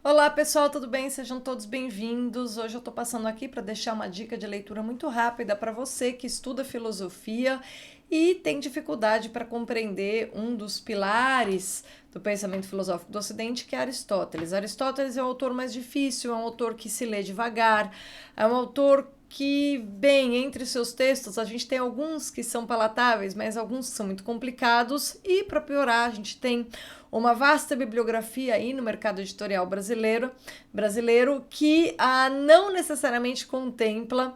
Olá pessoal, tudo bem? Sejam todos bem-vindos. Hoje eu estou passando aqui para deixar uma dica de leitura muito rápida para você que estuda filosofia e tem dificuldade para compreender um dos pilares do pensamento filosófico do Ocidente, que é Aristóteles. Aristóteles é o autor mais difícil, é um autor que se lê devagar, é um autor que, bem, entre seus textos, a gente tem alguns que são palatáveis, mas alguns que são muito complicados, e para piorar, a gente tem uma vasta bibliografia aí no mercado editorial brasileiro que não necessariamente contempla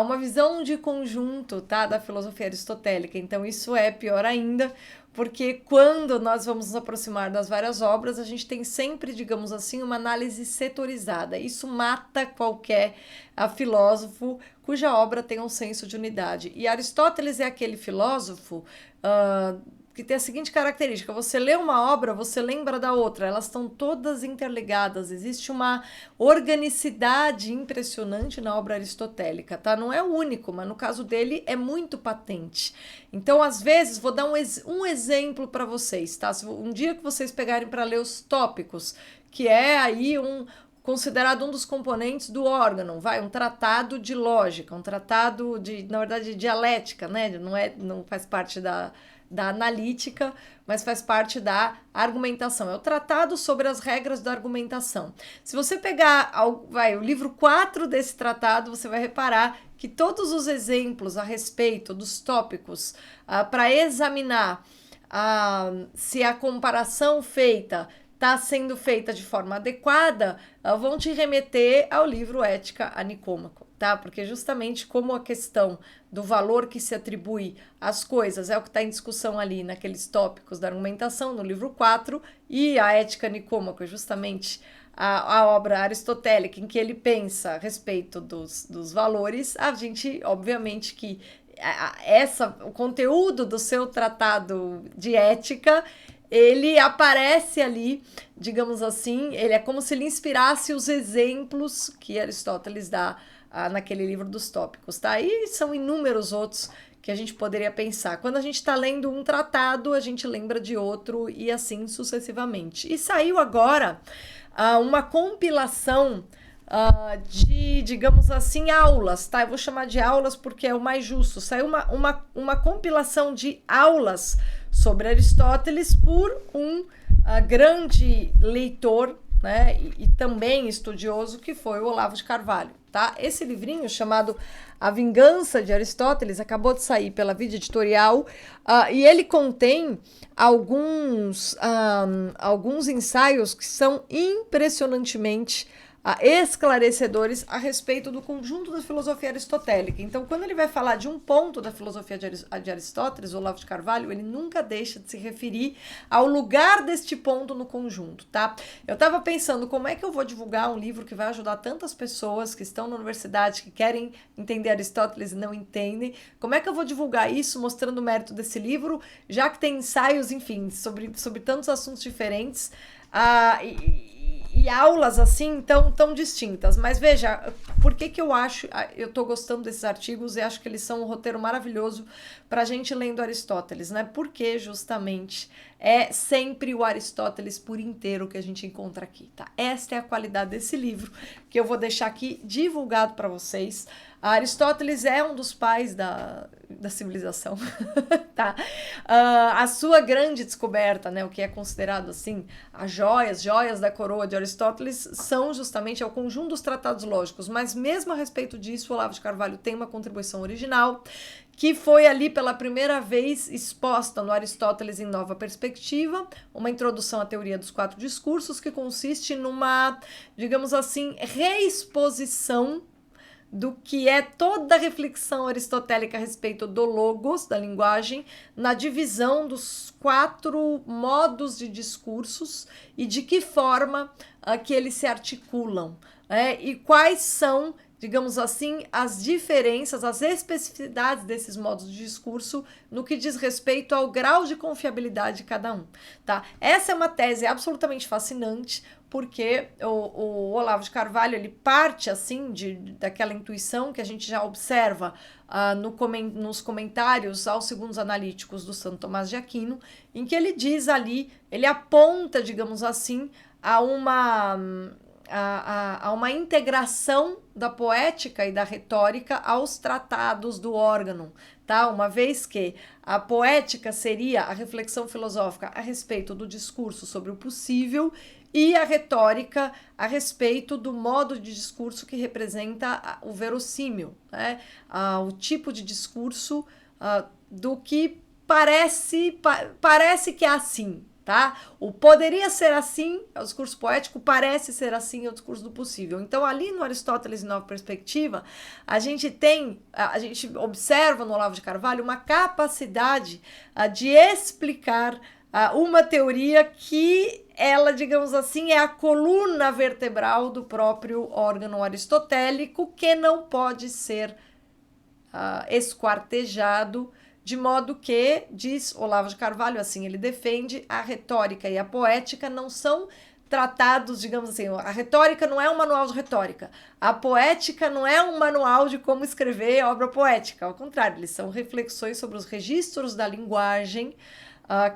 uma visão de conjunto, tá, da filosofia aristotélica. Então isso é pior ainda, porque quando nós vamos nos aproximar das várias obras, a gente tem sempre, digamos assim, uma análise setorizada. Isso mata qualquer filósofo cuja obra tem um senso de unidade. E Aristóteles é aquele filósofo que tem a seguinte característica: você lê uma obra, você lembra da outra, elas estão todas interligadas, existe uma organicidade impressionante na obra aristotélica, tá? Não é o único, mas no caso dele é muito patente. Então, às vezes, vou dar um exemplo para vocês, tá? Um dia que vocês pegarem para ler os tópicos, que é aí considerado um dos componentes do órgão, um tratado de lógica, um tratado de, na verdade, de dialética, né? Não faz parte da analítica, mas faz parte da argumentação. É o tratado sobre as regras da argumentação. Se você pegar o livro 4 desse tratado, você vai reparar que todos os exemplos a respeito dos tópicos para examinar se a comparação feita está sendo feita de forma adequada, vão te remeter ao livro Ética a Nicômaco, tá? Porque justamente como a questão do valor que se atribui às coisas é o que está em discussão ali naqueles tópicos da argumentação, no livro 4, e a Ética a Nicômaco é justamente a obra aristotélica em que ele pensa a respeito dos valores, a gente, obviamente, que o conteúdo do seu tratado de ética, ele aparece ali, digamos assim, ele é como se ele inspirasse os exemplos que Aristóteles dá naquele livro dos tópicos, tá? E são inúmeros outros que a gente poderia pensar. Quando a gente está lendo um tratado, a gente lembra de outro e assim sucessivamente. E saiu agora uma compilação de, digamos assim, aulas, tá? Eu vou chamar de aulas porque é o mais justo. Saiu uma compilação de aulas sobre Aristóteles por um grande leitor, né, e também estudioso, que foi o Olavo de Carvalho, tá? Esse livrinho chamado A Vingança de Aristóteles acabou de sair pela Vida Editorial e ele contém alguns ensaios que são impressionantemente esclarecedores a respeito do conjunto da filosofia aristotélica. Então, quando ele vai falar de um ponto da filosofia de Aristóteles, Olavo de Carvalho, ele nunca deixa de se referir ao lugar deste ponto no conjunto, tá? Eu estava pensando, como é que eu vou divulgar um livro que vai ajudar tantas pessoas que estão na universidade, que querem entender Aristóteles e não entendem? Como é que eu vou divulgar isso mostrando o mérito desse livro, já que tem ensaios, enfim, sobre tantos assuntos diferentes, e aulas assim tão distintas. Mas veja, por que eu tô gostando desses artigos e acho que eles são um roteiro maravilhoso pra gente lendo Aristóteles, né? Porque justamente é sempre o Aristóteles por inteiro que a gente encontra aqui, tá? Esta é a qualidade desse livro que eu vou deixar aqui divulgado para vocês. Aristóteles é um dos pais da civilização, tá? A sua grande descoberta, né, o que é considerado assim, as joias da coroa de Aristóteles, são justamente o conjunto dos tratados lógicos, mas mesmo a respeito disso, o Olavo de Carvalho tem uma contribuição original, que foi ali pela primeira vez exposta no Aristóteles em Nova Perspectiva, uma introdução à teoria dos 4 discursos, que consiste numa, digamos assim, reexposição do que é toda a reflexão aristotélica a respeito do logos, da linguagem, na divisão dos 4 modos de discursos e de que forma que eles se articulam, e quais são, digamos assim, as diferenças, as especificidades desses modos de discurso no que diz respeito ao grau de confiabilidade de cada um, tá? Essa é uma tese absolutamente fascinante, porque o Olavo de Carvalho, ele parte assim daquela intuição que a gente já observa nos comentários aos Segundos Analíticos do Santo Tomás de Aquino, em que ele diz ali, ele aponta, digamos assim, a uma há uma integração da poética e da retórica aos tratados do órgão, tá? Uma vez que a poética seria a reflexão filosófica a respeito do discurso sobre o possível e a retórica a respeito do modo de discurso que representa o verossímil, né? O tipo de discurso do que parece que é assim, tá? O poderia ser assim, é o discurso poético, parece ser assim, é o discurso do possível. Então, ali no Aristóteles em Nova Perspectiva, a gente observa no Olavo de Carvalho uma capacidade de explicar uma teoria que ela, digamos assim, é a coluna vertebral do próprio órgão aristotélico, que não pode ser esquartejado, de modo que, diz Olavo de Carvalho, assim ele defende, a retórica e a poética não são tratados, digamos assim, a retórica não é um manual de retórica, a poética não é um manual de como escrever obra poética, ao contrário, eles são reflexões sobre os registros da linguagem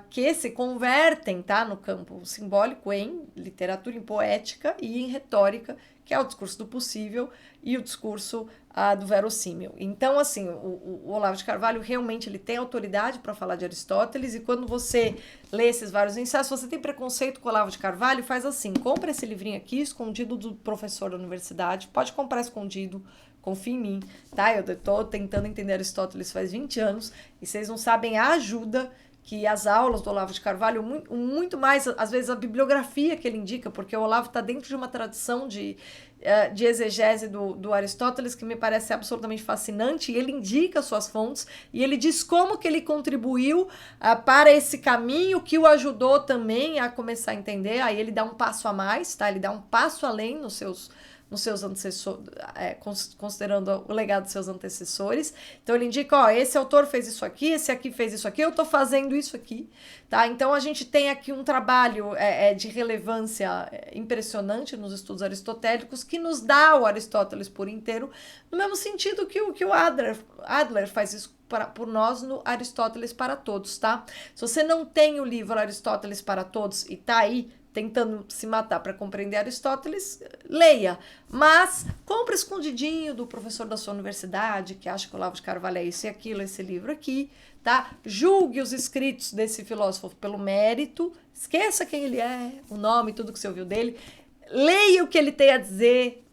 que se convertem, tá, no campo simbólico em literatura, em poética e em retórica, que é o discurso do possível e o discurso do verossímil. Então, assim, o Olavo de Carvalho realmente ele tem autoridade para falar de Aristóteles, e quando você lê esses vários ensaios, se você tem preconceito com o Olavo de Carvalho, faz assim, compra esse livrinho aqui, escondido do professor da universidade, pode comprar escondido, confia em mim, tá? Eu tô tentando entender Aristóteles faz 20 anos, e vocês não sabem a ajuda que as aulas do Olavo de Carvalho, muito mais, às vezes, a bibliografia que ele indica, porque o Olavo está dentro de uma tradição de exegese do Aristóteles que me parece absolutamente fascinante, e ele indica suas fontes, e ele diz como que ele contribuiu para esse caminho, que o ajudou também a começar a entender. Aí ele dá um passo a mais, tá? Ele dá um passo além nos seus antecessores, considerando o legado dos seus antecessores. Então ele indica, ó, esse autor fez isso aqui, esse aqui fez isso aqui, eu tô fazendo isso aqui, tá? Então a gente tem aqui um trabalho de relevância impressionante nos estudos aristotélicos, que nos dá o Aristóteles por inteiro, no mesmo sentido que o Adler faz isso por nós no Aristóteles para Todos, tá? Se você não tem o livro Aristóteles para Todos e tá aí tentando se matar para compreender Aristóteles, leia. Mas compre escondidinho do professor da sua universidade, que acha que o Olavo de Carvalho é isso e aquilo, esse livro aqui, tá? Julgue os escritos desse filósofo pelo mérito, esqueça quem ele é, o nome, tudo que você ouviu dele, leia o que ele tem a dizer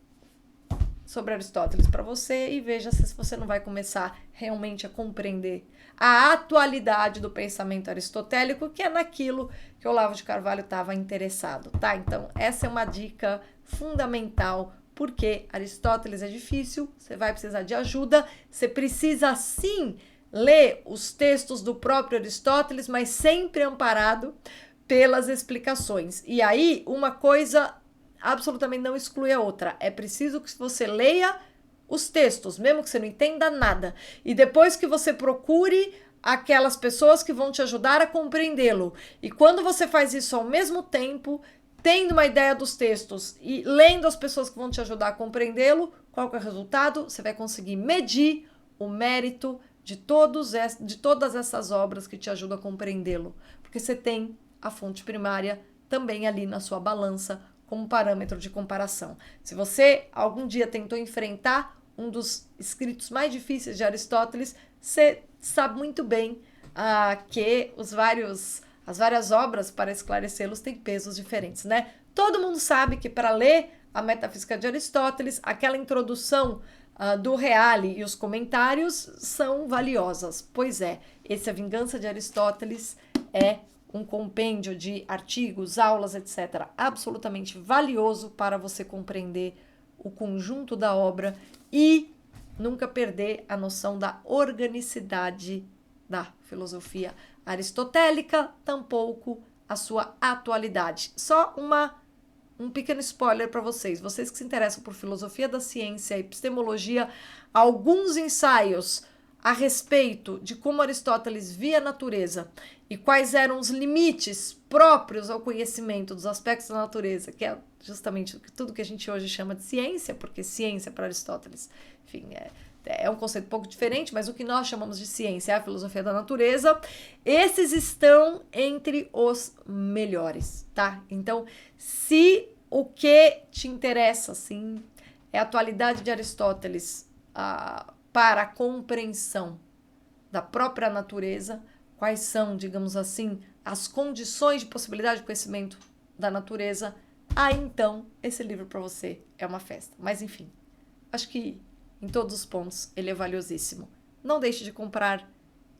sobre Aristóteles para você e veja se você não vai começar realmente a compreender a atualidade do pensamento aristotélico, que é naquilo que o Olavo de Carvalho estava interessado, tá? Então, essa é uma dica fundamental, porque Aristóteles é difícil, você vai precisar de ajuda, você precisa sim ler os textos do próprio Aristóteles, mas sempre amparado pelas explicações. E aí, uma coisa absolutamente não exclui a outra. É preciso que você leia os textos, mesmo que você não entenda nada. E depois que você procure aquelas pessoas que vão te ajudar a compreendê-lo. E quando você faz isso ao mesmo tempo, tendo uma ideia dos textos e lendo as pessoas que vão te ajudar a compreendê-lo, qual que é o resultado? Você vai conseguir medir o mérito de todas essas obras que te ajudam a compreendê-lo. Porque você tem a fonte primária também ali na sua balança como parâmetro de comparação. Se você algum dia tentou enfrentar um dos escritos mais difíceis de Aristóteles, você sabe muito bem que as várias obras para esclarecê-los têm pesos diferentes, né? Todo mundo sabe que para ler a Metafísica de Aristóteles, aquela introdução do Reale e os comentários são valiosas. Pois é, esse A Vingança de Aristóteles é um compêndio de artigos, aulas, etc., absolutamente valioso para você compreender o conjunto da obra e nunca perder a noção da organicidade da filosofia aristotélica, tampouco a sua atualidade. Só um pequeno spoiler para vocês que se interessam por filosofia da ciência, epistemologia, alguns ensaios a respeito de como Aristóteles via a natureza e quais eram os limites próprios ao conhecimento dos aspectos da natureza, que é justamente tudo que a gente hoje chama de ciência, porque ciência para Aristóteles, enfim, é um conceito um pouco diferente, mas o que nós chamamos de ciência é a filosofia da natureza. Esses estão entre os melhores, tá? Então, se o que te interessa, assim, é a atualidade de Aristóteles para a compreensão da própria natureza, quais são, digamos assim, as condições de possibilidade de conhecimento da natureza, aí então esse livro para você é uma festa. Mas enfim, acho que em todos os pontos ele é valiosíssimo. Não deixe de comprar,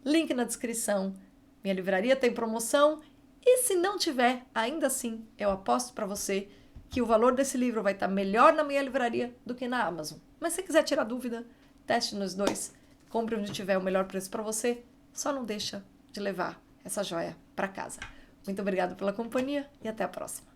link na descrição. Minha livraria tem promoção e se não tiver, ainda assim, eu aposto para você que o valor desse livro vai estar melhor na minha livraria do que na Amazon. Mas se quiser tirar dúvida, teste nos dois, compre onde tiver o melhor preço para você, só não deixa de levar essa joia para casa. Muito obrigada pela companhia e até a próxima.